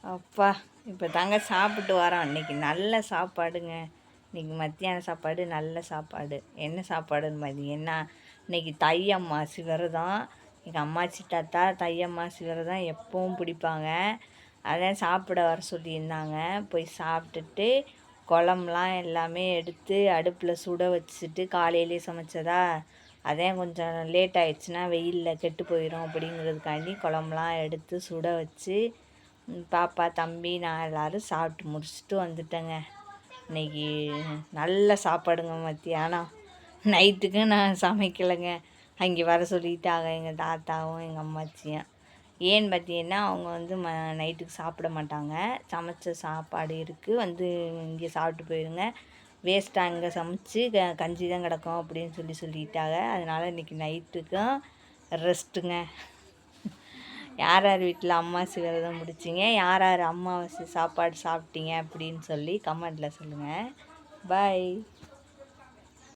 அப்பா இப்போ தாங்க சாப்பிட்டு வரோம். இன்றைக்கி நல்ல சாப்பாடுங்க. இன்றைக்கி மத்தியான சாப்பாடு நல்ல சாப்பாடு. என்ன சாப்பாடுன்னு பார்த்தீங்கன்னா, இன்றைக்கி தை அம்மாசி விரதம். எங்கள் அம்மாச்சி தாத்தா தை அம்மாசி விரதம் எப்பவும் பிடிப்பாங்க. அதான் சாப்பிட வர சொல்லியிருந்தாங்க. போய் சாப்பிட்டுட்டு குழம்புலாம் எல்லாமே எடுத்து அடுப்பில் சுட வச்சுட்டு காலையிலே சமைச்சதா, அதான் கொஞ்சம் லேட் ஆயிடுச்சுன்னா வெயிலில் கெட்டு போயிடும் அப்படிங்கிறதுக்காண்டி குழம்புலாம் எடுத்து சுட வச்சு பாப்பா தம்பி நான் எல்லோரும் சாப்பிட்டு முடிச்சுட்டு வந்துட்டேங்க. இன்றைக்கி நல்ல சாப்பாடுங்க. மத்தியானம் நைட்டுக்கு நான் சமைக்கலைங்க. அங்கே வர சொல்லிட்டாங்க எங்கள் தாத்தாவும் எங்கள் அம்மாச்சியும். ஏன்னு பார்த்தீங்கன்னா அவங்க வந்து நைட்டுக்கு சாப்பிட மாட்டாங்க. சமைச்ச சாப்பாடு இருக்குது வந்து இங்கே சாப்பிட்டு போயிடுங்க, வேஸ்ட்டாக அங்கே சமைச்சு கஞ்சி தான் கிடக்கும் அப்படின்னு சொல்லிட்டாங்க. அதனால் இன்றைக்கி நைட்டுக்கும் ரெஸ்ட்டுங்க. யார் யார் வீட்டில் அமாவாசை விரதம் முடிச்சிங்க, யார் யார் அமாவாசை சாப்பாடு சாப்பிட்டீங்க அப்படின்னு சொல்லி கமெண்ட்டில் சொல்லுங்கள். பாய்.